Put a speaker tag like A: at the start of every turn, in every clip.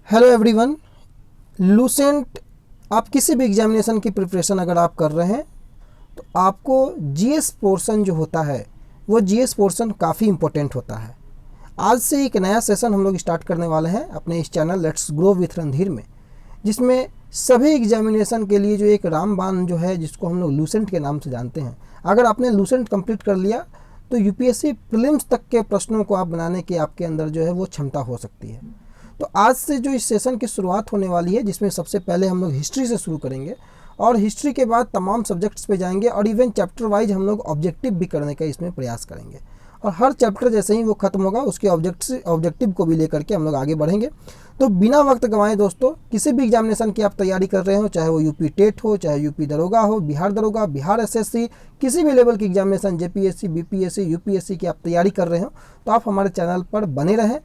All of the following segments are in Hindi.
A: Hello everyone. लूसेंट, आप किसी भी एग्जामिनेशन की प्रिपरेशन अगर आप कर रहे हैं तो आपको जीएस पोर्शन जो होता है वो जीएस पोर्शन काफ़ी इम्पोर्टेंट होता है। आज से एक नया सेशन हम लोग स्टार्ट करने वाले हैं अपने इस channel let's grow with Randhir में, जिसमें सभी एग्जामिनेशन के लिए जो एक रामबाण जो है जिसको हम लोग लूसेंट के नाम से जानते हैं, अगर आपने लूसेंट कंप्लीट कर लिया तो यूपीएससी प्रीलिम्स तक के प्रश्नों को आप बनाने की आपके अंदर जो है वो क्षमता हो सकती है। तो आज से जो इस सेशन की शुरुआत होने वाली है, जिसमें सबसे पहले हम लोग हिस्ट्री से शुरू करेंगे और हिस्ट्री के बाद तमाम सब्जेक्ट्स पे जाएंगे और इवन चैप्टर वाइज हम लोग ऑब्जेक्टिव भी करने का इसमें प्रयास करेंगे। और हर चैप्टर जैसे ही वो खत्म होगा उसके ऑब्जेक्टिव को भी लेकर के हम लोग आगे बढ़ेंगे। तो बिना वक्त गंवाए दोस्तों, किसी भी एग्जामिनेशन की आप तैयारी कर रहे हो, चाहे वो यूपी टेट हो, चाहे यूपी दरोगा हो, बिहार दरोगा, बिहार एसएससी, किसी भी लेवल की एग्जामिनेशन जेपीएससी, बीपीएससी, यूपीएससी की आप तैयारी कर रहे हो तो आप हमारे चैनल पर बने रहें।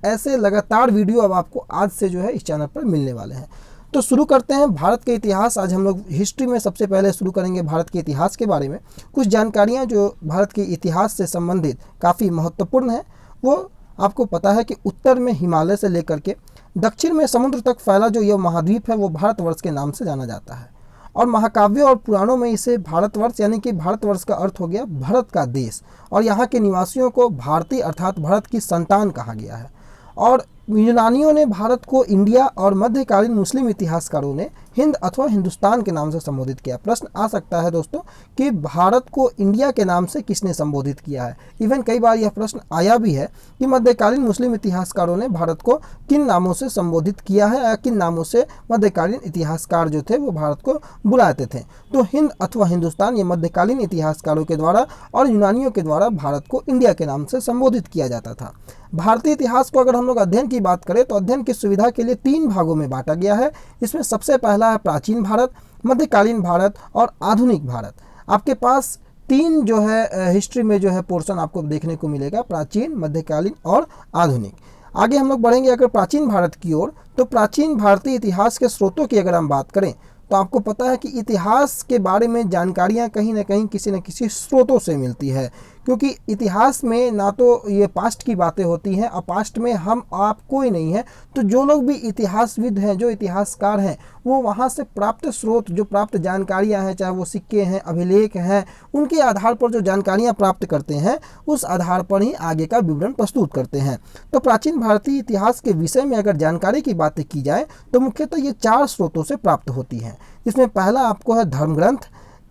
A: ऐसे लगातार वीडियो अब आपको आज से जो है इस चैनल पर मिलने वाले हैं। तो शुरू करते हैं भारत के इतिहास। आज हम लोग हिस्ट्री में सबसे पहले शुरू करेंगे भारत के इतिहास के बारे में। कुछ जानकारियां जो भारत के इतिहास से संबंधित काफ़ी महत्वपूर्ण हैं। वो आपको पता है कि उत्तर में हिमालय से लेकर के दक्षिण में समुद्र तक फैला जो यह महाद्वीप है वो भारतवर्ष के नाम से जाना जाता है। और महाकाव्य और पुराणों में इसे भारतवर्ष यानी कि भारतवर्ष का अर्थ हो गया भरत का देश, और यहाँ के निवासियों को भारतीय अर्थात भरत की संतान कहा गया है। और यूनानियों ने भारत को इंडिया और मध्यकालीन मुस्लिम इतिहासकारों ने हिंद अथवा हिंदुस्तान के नाम से संबोधित किया। प्रश्न आ सकता है दोस्तों कि भारत को इंडिया के नाम से किसने संबोधित किया है। इवन कई बार यह प्रश्न आया भी है कि मध्यकालीन मुस्लिम इतिहासकारों ने भारत को किन नामों से संबोधित किया है या किन नामों से मध्यकालीन इतिहासकार जो थे वो भारत को बुलाते थे। तो हिंद अथवा हिंदुस्तान ये मध्यकालीन इतिहासकारों के द्वारा और यूनानियों के द्वारा भारत को इंडिया के नाम से संबोधित किया जाता था। भारतीय इतिहास को अगर हम लोग अध्ययन की बात करें तो अध्ययन की सुविधा के लिए 3 भागों में बांटा गया है। इसमें सबसे पहला है प्राचीन भारत, मध्यकालीन भारत और आधुनिक भारत। आपके पास 3 जो है हिस्ट्री में जो है पोर्शन आपको देखने को मिलेगा, प्राचीन, मध्यकालीन और आधुनिक। आगे हम लोग बढ़ेंगे अगर प्राचीन भारत की ओर, तो प्राचीन भारतीय इतिहास के स्रोतों की अगर हम बात करें तो आपको पता है कि इतिहास के बारे में जानकारियाँ कहीं ना कहीं किसी न किसी स्रोतों से मिलती है, क्योंकि इतिहास में ना तो ये पास्ट की बातें होती हैं और पास्ट में हम आप कोई नहीं है। तो जो लोग भी इतिहासविद हैं, जो इतिहासकार हैं, वो वहाँ से प्राप्त स्रोत जो प्राप्त जानकारियाँ हैं, चाहे वो सिक्के हैं, अभिलेख हैं, उनके आधार पर जो जानकारियाँ प्राप्त करते हैं उस आधार पर ही आगे का विवरण प्रस्तुत करते हैं। तो प्राचीन भारतीय इतिहास के विषय में अगर जानकारी की बातें की जाए तो मुख्यतः ये 4 स्रोतों से प्राप्त होती हैं। इसमें पहला आपको है धर्म ग्रंथ,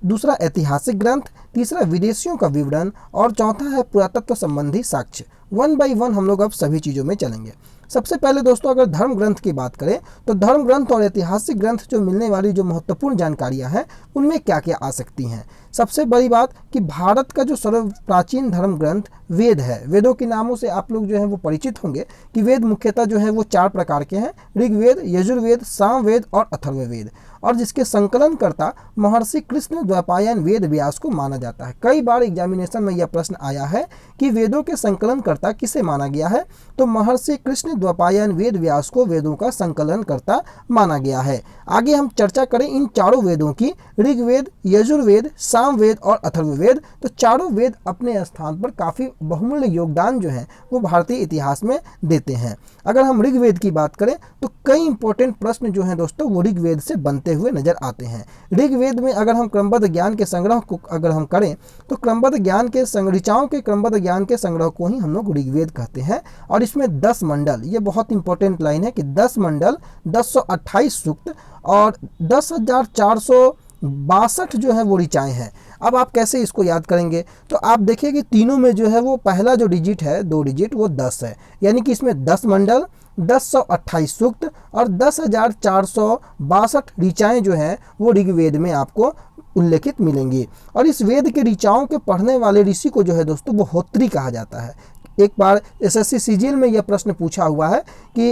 A: दूसरा ऐतिहासिक ग्रंथ, तीसरा विदेशियों का विवरण और चौथा है पुरातत्व संबंधी साक्ष्य। 1 बाय 1 हम लोग अब सभी चीज़ों में चलेंगे। सबसे पहले दोस्तों अगर धर्म ग्रंथ की बात करें तो धर्म ग्रंथ और ऐतिहासिक ग्रंथ जो मिलने वाली जो महत्वपूर्ण जानकारियां हैं उनमें क्या क्या आ सकती हैं। सबसे बड़ी बात कि भारत का जो सर्व प्राचीन धर्म ग्रंथ वेद है। वेदों के नामों से आप लोग जो है वो परिचित होंगे कि वेद मुख्यतः जो है वो 4 प्रकार के हैं, ऋग्वेद, यजुर्वेद, सामवेद और अथर्ववेद, और जिसके संकलनकर्ता महर्षि कृष्ण द्वैपायन वेद व्यास को माना जाता है। कई बार एग्जामिनेशन में यह प्रश्न आया है कि वेदों के संकलनकर्ता किसे माना गया है, तो महर्षि कृष्ण द्वैपायन वेद व्यास को वेदों का संकलनकर्ता माना गया है। आगे हम चर्चा करें इन चारों वेदों की, ऋग्वेद, यजुर्वेद, सामवेद और अथर्ववेद। तो चारों वेद अपने स्थान पर काफ़ी बहुमूल्य योगदान जो है वो भारतीय इतिहास में देते हैं। अगर हम ऋग्वेद की बात करें तो कई इंपॉर्टेंट प्रश्न जो हैं दोस्तों वो ऋग्वेद से बनते हुए नजर आते हैं। ऋग्वेद में अगर हम क्रमबद्ध ज्ञान के संग्रह को अगर हम करें तो क्रमबद्ध ज्ञान के ऋचाओं के क्रमबद्ध ज्ञान के संग्रह को ही हम लोग ऋग्वेद कहते हैं। और इसमें 10 मंडल, ये बहुत इंपॉर्टेंट लाइन है कि 10 मंडल, 1028 सूक्त और 10,462 जो है वो ऋचाएँ हैं। अब आप कैसे इसको याद करेंगे, तो आप देखिए कि तीनों में जो है वो पहला जो डिजिट है, 2 डिजिट, वो 10 है, यानी कि इसमें 10 मंडल, 1028 सूक्त और 10,462 ऋचाएँ जो हैं वो ऋग्वेद में आपको उल्लेखित मिलेंगी। और इस वेद के ऋचाओं के पढ़ने वाले ऋषि को जो है दोस्तों वो होत्री कहा जाता है। एक बार एसएससी सीजीएल में यह प्रश्न पूछा हुआ है कि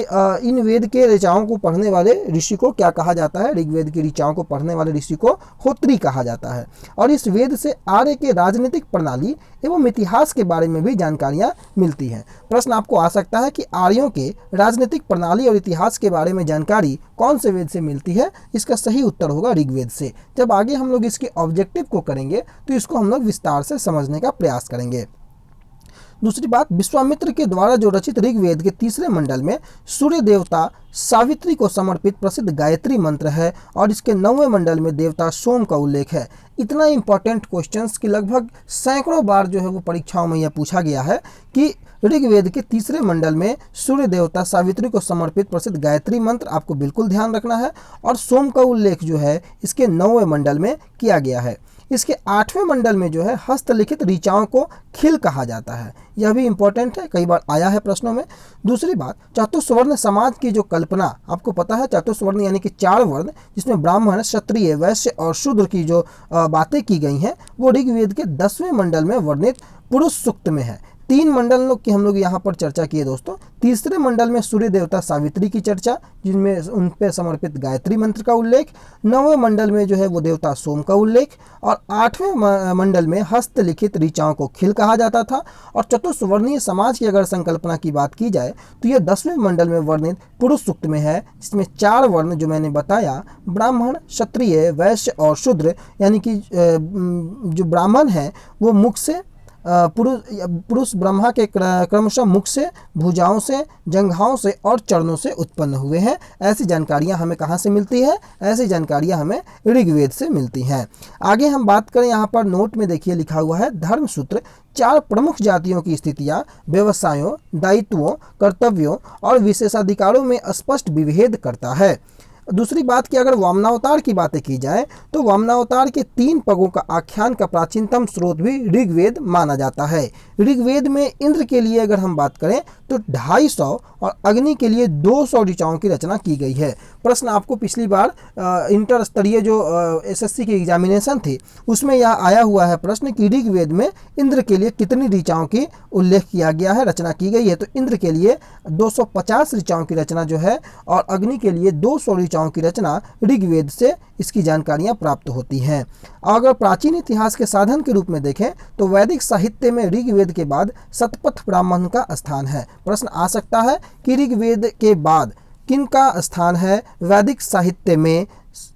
A: इन वेद के ऋचाओं को पढ़ने वाले ऋषि को क्या कहा जाता है। ऋग्वेद की ऋचाओं को पढ़ने वाले ऋषि को होत्री कहा जाता है। और इस वेद से आर्य के राजनीतिक प्रणाली एवं इतिहास के बारे में भी जानकारियां मिलती हैं। प्रश्न आपको आ सकता है कि आर्यों के राजनीतिक प्रणाली और इतिहास के बारे में जानकारी कौन से वेद से मिलती है। इसका सही उत्तर होगा ऋग्वेद से। जब आगे हम लोग इसके ऑब्जेक्टिव को करेंगे तो इसको हम लोग विस्तार से समझने का प्रयास करेंगे। दूसरी बात, विश्वामित्र के द्वारा जो रचित ऋग्वेद के तीसरे मंडल में सूर्य देवता सावित्री को समर्पित प्रसिद्ध गायत्री मंत्र है और इसके 9वें मंडल में देवता सोम का उल्लेख है। इतना इंपॉर्टेंट क्वेश्चंस कि लगभग सैकड़ों बार जो है वो परीक्षाओं में यह पूछा गया है कि ऋग्वेद के तीसरे मंडल में सूर्य देवता सावित्री को समर्पित प्रसिद्ध गायत्री मंत्र आपको बिल्कुल ध्यान रखना है और सोम का उल्लेख जो है इसके 9वें मंडल में किया गया है। इसके 8वें मंडल में जो है हस्तलिखित ऋचाओं को खिल कहा जाता है, यह भी इंपॉर्टेंट है, कई बार आया है प्रश्नों में। दूसरी बात, चतुस्वर्ण समाज की जो कल्पना, आपको पता है चतुस्वर्ण यानी कि 4 वर्ण, जिसमें ब्राह्मण, क्षत्रिय, वैश्य और शूद्र की जो बातें की गई हैं वो ऋग्वेद के 10वें मंडल में वर्णित पुरुष सूक्त में है। 3 मंडलों की हम लोग यहाँ पर चर्चा किए दोस्तों। तीसरे मंडल में सूर्य देवता सावित्री की चर्चा, जिनमें उन पर समर्पित गायत्री मंत्र का उल्लेख। 9वें मंडल में जो है वो देवता सोम का उल्लेख और 8वें मंडल में हस्तलिखित ऋचाओं को खिल कहा जाता था। और चतुस्वर्णीय समाज की अगर संकल्पना की बात की जाए तो यह 10वें मंडल में वर्णित पुरुष सूक्त में है, जिसमें 4 वर्ण जो मैंने बताया, ब्राह्मण, क्षत्रिय, वैश्य और शूद्र, यानी कि जो ब्राह्मण हैं वो मुख से, पुरुष ब्रह्मा के क्रमशः मुख से, भुजाओं से, जंघाओं से और चरणों से उत्पन्न हुए हैं। ऐसी जानकारियां हमें कहाँ से मिलती है? ऐसी जानकारियां हमें ऋग्वेद से मिलती हैं। आगे हम बात करें, यहाँ पर नोट में देखिए लिखा हुआ है, धर्मसूत्र 4 प्रमुख जातियों की स्थितियां, व्यवसायों, दायित्वों, कर्तव्यों और विशेषाधिकारों में स्पष्ट विभेद करता है। दूसरी बात कि अगर वामनावतार की बातें की जाए तो वामनावतार के 3 पगों का आख्यान का प्राचीनतम स्रोत भी ऋग्वेद माना जाता है। ऋग्वेद में इंद्र के लिए अगर हम बात करें तो 250 और अग्नि के लिए 200 ऋचाओं की रचना की गई है। प्रश्न आपको पिछली बार इंटर स्तरीय जो एसएससी की एग्जामिनेशन थी उसमें यह आया हुआ है प्रश्न कि ऋग्वेद में इंद्र के लिए कितनी ऋचाओं की उल्लेख किया गया है, रचना की गई है। तो इंद्र के लिए 250 ऋचाओं की रचना जो है और अग्नि के लिए 200 ऋचाओं की रचना ऋग्वेद से इसकी जानकारियां प्राप्त होती हैं। अगर प्राचीन इतिहास के साधन के रूप में देखें तो वैदिक साहित्य में ऋग्वेद के बाद शतपथ ब्राह्मण का स्थान है। प्रश्न आ सकता है कि ऋग्वेद के बाद किनका स्थान है वैदिक साहित्य में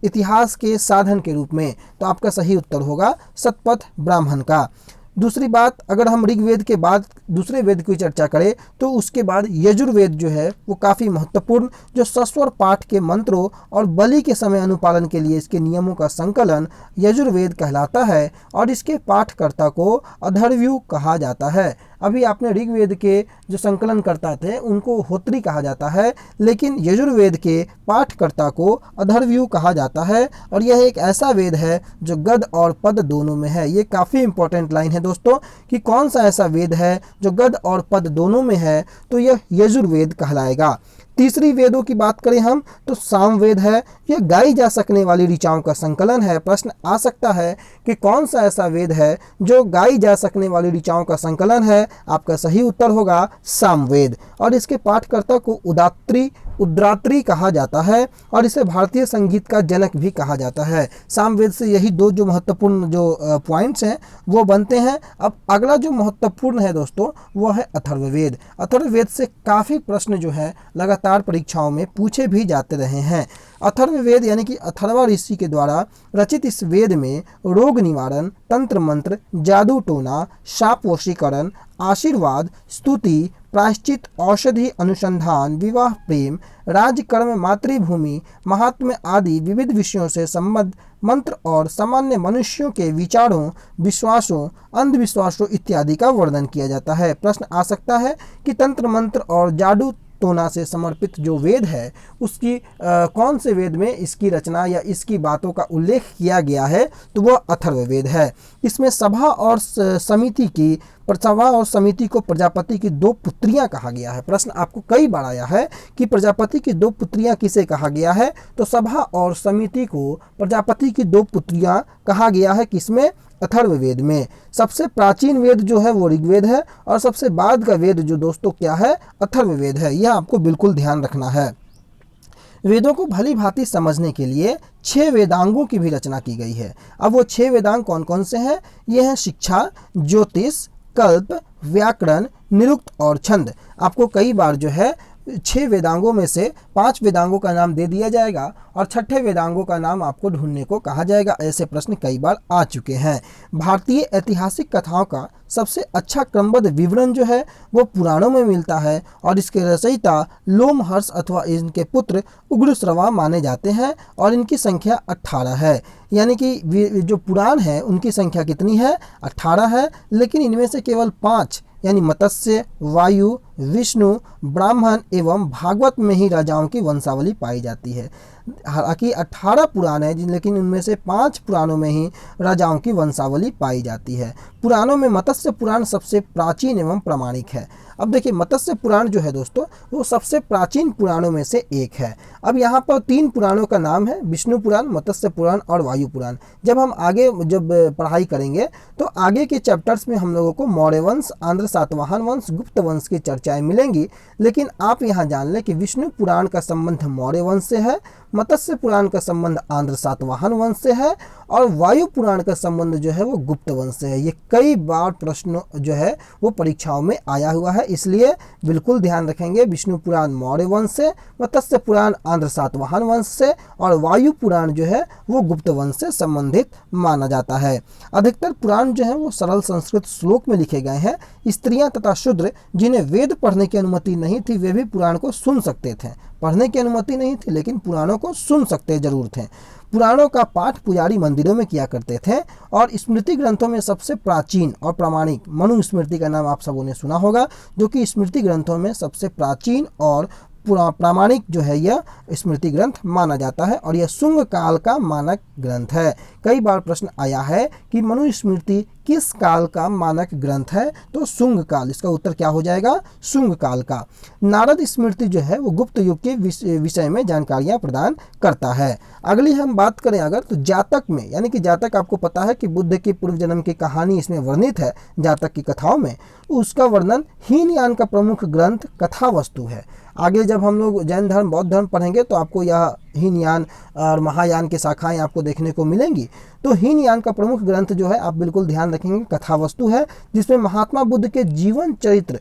A: इतिहास के साधन के रूप में? तो आपका सही उत्तर होगा शतपथ ब्राह्मण का। दूसरी बात, अगर हम ऋग्वेद के बाद दूसरे वेद की चर्चा करें तो उसके बाद यजुर्वेद जो है वो काफ़ी महत्वपूर्ण, जो सस्वर पाठ के मंत्रों और बलि के समय अनुपालन के लिए इसके नियमों का संकलन यजुर्वेद कहलाता है और इसके पाठकर्ता को अथर्वयु कहा जाता है। अभी आपने ऋग्वेद के जो संकलन करता थे उनको होत्री कहा जाता है, लेकिन यजुर्वेद के पाठकर्ता को अथर्वयु कहा जाता है और यह एक ऐसा वेद है जो गद और पद दोनों में है। ये काफ़ी इंपॉर्टेंट लाइन है दोस्तों कि कौन सा ऐसा वेद है जो गद और पद दोनों में है, तो यह यजुर्वेद कहलाएगा। तीसरी वेदों की बात करें हम तो सामवेद है, यह गाई जा सकने वाली ऋचाओं का संकलन है। प्रश्न आ सकता है कि कौन सा ऐसा वेद है जो गाई जा सकने वाली ऋचाओं का संकलन है? आपका सही उत्तर होगा सामवेद और इसके पाठकर्ता को उद्रात्री कहा जाता है और इसे भारतीय संगीत का जनक भी कहा जाता है। सामवेद से यही 2 जो महत्वपूर्ण जो पॉइंट्स हैं वो बनते हैं। अब अगला जो महत्वपूर्ण है दोस्तों वो है अथर्ववेद। अथर्ववेद से काफ़ी प्रश्न जो है लगातार परीक्षाओं में पूछे भी जाते रहे हैं। अथर्ववेद यानी कि अथर्वा ऋषि के द्वारा रचित इस वेद में रोग निवारण, तंत्र मंत्र, जादू टोना, शाप वशीकरण, आशीर्वाद, स्तुति, प्रायश्चित, औषधि अनुसंधान, विवाह, प्रेम, राजकर्म, मातृभूमि, महात्म्य आदि विविध विषयों से संबद्ध मंत्र और सामान्य मनुष्यों के विचारों, विश्वासों, अंधविश्वासों इत्यादि का वर्णन किया जाता है। प्रश्न आ सकता है कि तंत्र मंत्र और जादू टोना से समर्पित जो वेद है उसकी कौन से वेद में इसकी रचना या इसकी बातों का उल्लेख किया गया है? तो वह अथर्ववेद है। इसमें सभा और समिति को प्रजापति की 2 पुत्रियां कहा गया है। प्रश्न आपको कई बार आया है कि प्रजापति की 2 पुत्रियां किसे कहा गया है? तो सभा और समिति को प्रजापति की 2 पुत्रियां कहा गया है। किसमें? अथर्ववेद में। सबसे प्राचीन वेद जो है वो ऋग्वेद है और सबसे बाद का वेद जो दोस्तों क्या है? अथर्ववेद है। यह आपको बिल्कुल ध्यान रखना है। वेदों को भली भांति समझने के लिए 6 वेदांगों की भी रचना की गई है। अब वो 6 वेदांग कौन कौन से हैं? ये हैं शिक्षा, ज्योतिष, कल्प, व्याकरण, निरुक्त और छंद। आपको कई बार जो है 6 वेदांगों में से 5 वेदांगों का नाम दे दिया जाएगा और छठे वेदांगों का नाम आपको ढूंढने को कहा जाएगा। ऐसे प्रश्न कई बार आ चुके हैं। भारतीय ऐतिहासिक कथाओं का सबसे अच्छा क्रमबद्ध विवरण जो है वो पुराणों में मिलता है और इसके रचयिता लोमहर्ष अथवा इनके पुत्र उग्रश्रवा माने जाते हैं और इनकी संख्या 18 है। यानी कि जो पुराण है उनकी संख्या कितनी है? 18 है, लेकिन इनमें से केवल 5 यानी मत्स्य, वायु, विष्णु, ब्राह्मण एवं भागवत में ही राजाओं की वंशावली पाई जाती है। हालांकि 18 पुराण है लेकिन उनमें से 5 पुराणों में ही राजाओं की वंशावली पाई जाती है। पुराणों में मत्स्य पुराण सबसे प्राचीन एवं प्रामाणिक है। अब देखिए मत्स्य पुराण जो है दोस्तों वो सबसे प्राचीन पुराणों में से एक है। अब यहाँ पर 3 पुराणों का नाम है, विष्णु पुराण, मत्स्य पुराण और वायु पुराण। जब हम आगे पढ़ाई करेंगे तो आगे के चैप्टर्स में हम लोगों को मौर्य वंश, आंध्र सातवाहन वंश, गुप्त वंश की चर्चाएं मिलेंगी। लेकिन आप यहाँ जान लें कि विष्णु पुराण का संबंध मौर्य वंश से है, मत्स्य पुराण का संबंध आंध्र सातवाहन वंश से है और वायु पुराण का संबंध जो है वो गुप्त वंश से है। ये कई बार प्रश्न जो है वो परीक्षाओं में आया हुआ है, इसलिए बिल्कुल ध्यान रखेंगे। विष्णु पुराण मौर्य वंश से, मत्स्य पुराण आंध्र सातवाहन वंश से और वायु पुराण जो है वो गुप्त वंश से संबंधित माना जाता है। अधिकतर पुराण जो है वो सरल संस्कृत श्लोक में लिखे गए हैं। स्त्रियां तथा शूद्र जिन्हें वेद पढ़ने की अनुमति नहीं थी वे भी पुराण को सुन सकते थे। पढ़ने की अनुमति नहीं थी लेकिन पुराणों को सुन सकते जरूर थे। पुराणों का पाठ पुजारी मंदिरों में किया करते थे और स्मृति ग्रंथों में सबसे प्राचीन और प्रामाणिक मनुस्मृति का नाम आप सबों ने सुना होगा, जो कि स्मृति ग्रंथों में सबसे प्राचीन और प्रामाणिक जो है यह स्मृति ग्रंथ माना जाता है और यह शुंग काल का मानक ग्रंथ है। कई बार प्रश्न आया है कि मनुस्मृति किस काल का मानक ग्रंथ है? तो शुंग काल, इसका उत्तर क्या हो जाएगा? शुंग काल का। नारद स्मृति जो है वो गुप्त युग के विषय में जानकारियां प्रदान करता है। अगली हम बात करें अगर तो जातक में, यानी कि जातक आपको पता है कि बुद्ध की पूर्व जन्म की कहानी इसमें वर्णित है जातक की कथाओं में, उसका वर्णन हीनयान का प्रमुख ग्रंथ कथा वस्तु है। आगे जब हम लोग जैन धर्म बौद्ध धर्म पढ़ेंगे तो आपको यह हीनयान और महायान की शाखाएं आपको देखने को मिलेंगी। तो हीनयान का प्रमुख ग्रंथ जो है आप बिल्कुल ध्यान रखेंगे कथा वस्तु है, जिसमें महात्मा बुद्ध के जीवन चरित्र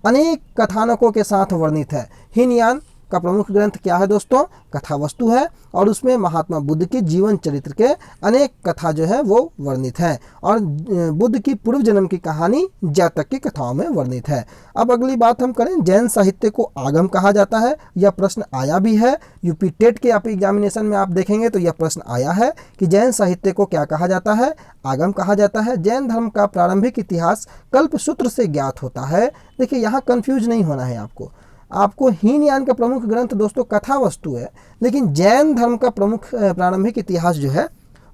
A: अनेक कथानकों के साथ वर्णित है। हीनयान का प्रमुख ग्रंथ क्या है दोस्तों? कथा वस्तु है और उसमें महात्मा बुद्ध के जीवन चरित्र के अनेक कथा जो है वो वर्णित है और बुद्ध की पूर्व जन्म की कहानी जातक की कथाओं में वर्णित है। अब अगली बात हम करें, जैन साहित्य को आगम कहा जाता है। यह प्रश्न आया भी है, यूपी टेट के आप एग्जामिनेशन में आप देखेंगे तो यह प्रश्न आया है कि जैन साहित्य को क्या कहा जाता है? आगम कहा जाता है। जैन धर्म का प्रारंभिक इतिहास कल्पसूत्र से ज्ञात होता है। देखिए यहाँ कंफ्यूज नहीं होना है आपको हीनयान का प्रमुख ग्रंथ दोस्तों कथा वस्तु है, लेकिन जैन धर्म का प्रमुख प्रारंभिक इतिहास जो है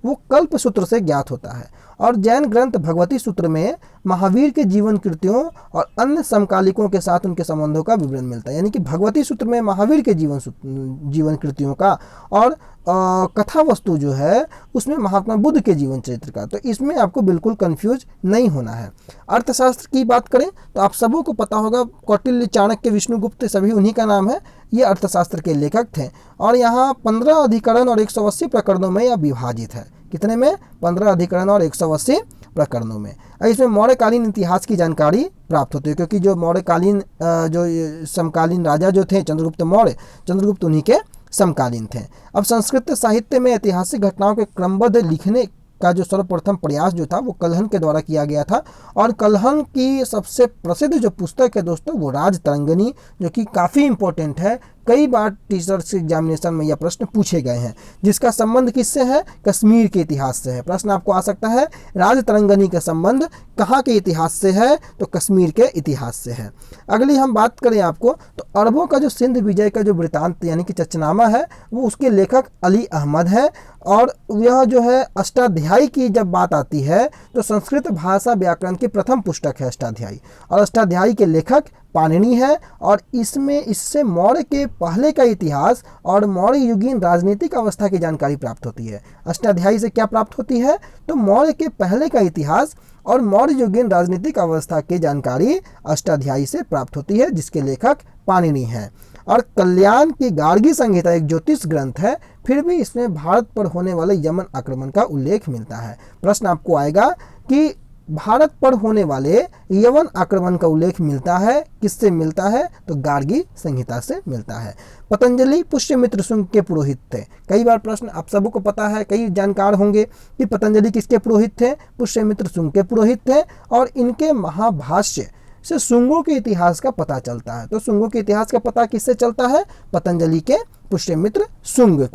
A: वो कल्पसूत्र से ज्ञात होता है और जैन ग्रंथ भगवती सूत्र में महावीर के जीवन कृतियों और अन्य समकालिकों के साथ उनके संबंधों का विवरण मिलता है। यानी कि भगवती सूत्र में महावीर के जीवन कृतियों का और कथा वस्तु जो है उसमें महात्मा बुद्ध के जीवन चरित्र का। तो इसमें आपको बिल्कुल कंफ्यूज नहीं होना है। अर्थशास्त्र की बात करें तो आप सबों को पता होगा कौटिल्य, चाणक्य, विष्णुगुप्त सभी उन्हीं का नाम है। ये अर्थशास्त्र के लेखक थे और यहाँ 15 अधिकरण और 180 प्रकरणों में यह विभाजित है। कितने में? 15 अधिकरण और 180 प्रकरणों में। इसमें मौर्यकालीन इतिहास की जानकारी प्राप्त होती है, क्योंकि जो मौर्यकालीन जो समकालीन राजा जो थे चंद्रगुप्त मौर्य, चंद्रगुप्त उन्हीं के समकालीन थे। अब संस्कृत साहित्य में ऐतिहासिक घटनाओं के क्रमबद्ध लिखने का जो सर्वप्रथम प्रयास जो था वो कल्हण के द्वारा किया गया था और कल्हण की सबसे प्रसिद्ध जो पुस्तक है दोस्तों वो राजतरंगिणी, जो कि काफ़ी इंपॉर्टेंट है। कई बार टीचर्स एग्जामिनेशन में यह प्रश्न पूछे गए हैं, जिसका संबंध किससे है? कश्मीर के इतिहास से है। प्रश्न आपको आ सकता है राजतरंगिणी का संबंध कहाँ के इतिहास से है? तो कश्मीर के इतिहास से है। अगली हम बात करें आपको तो अरबों का जो सिंध विजय का जो वृतांत यानी कि चचनामा है वो उसके लेखक अली अहमद है और यह जो है अष्टाध्यायी की जब बात आती है तो संस्कृत भाषा व्याकरण की प्रथम पुस्तक है अष्टाध्यायी और अष्टाध्यायी के लेखक पाणिनि है और इससे मौर्य के पहले का इतिहास और मौर्य युगीन राजनीतिक अवस्था की जानकारी प्राप्त होती है। अष्टाध्यायी से क्या प्राप्त होती है? तो मौर्य के पहले का इतिहास और मौर्य युगीन राजनीतिक अवस्था की जानकारी अष्टाध्यायी से प्राप्त होती है, जिसके लेखक पाणिनि है। और कल्याण की गार्गी संहिता एक ज्योतिष ग्रंथ है, फिर भी इसमें भारत पर होने वाले यमन आक्रमण का उल्लेख मिलता है। प्रश्न आपको आएगा कि भारत पर होने वाले यवन आक्रमण का उल्लेख मिलता है। किससे मिलता है? तो गार्गी संहिता से मिलता है। पतंजलि पुष्यमित्र शुंग के पुरोहित थे। कई बार प्रश्न आप सबको पता है, कई जानकार होंगे कि पतंजलि किसके पुरोहित थे? पुष्यमित्र शुंग के पुरोहित थे। और इनके महाभाष्य से शुंगों के इतिहास का पता चलता है। तो शुंगों के इतिहास का पता किससे चलता है? पतंजलि के पुष्यमित्र शुंग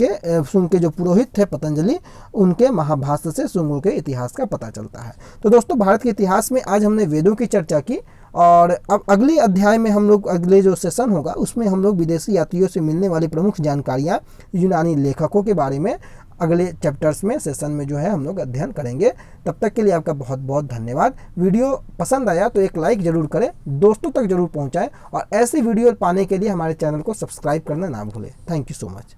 A: के जो पुरोहित थे पतंजलि, उनके महाभाष्य से शुंगों के इतिहास का पता चलता है। तो दोस्तों, भारत के इतिहास में आज हमने वेदों की चर्चा की, और अब अगले अध्याय में हम लोग, अगले जो सेशन होगा उसमें हम लोग विदेशी यात्रियों से मिलने वाली प्रमुख जानकारियाँ, यूनानी लेखकों के बारे में अगले चैप्टर्स में, सेशन में जो है हम लोग अध्ययन करेंगे। तब तक के लिए आपका बहुत बहुत धन्यवाद। वीडियो पसंद आया तो एक लाइक जरूर करें, दोस्तों तक जरूर पहुंचाएं, और ऐसी वीडियो पाने के लिए हमारे चैनल को सब्सक्राइब करना ना भूलें। Thank you so much.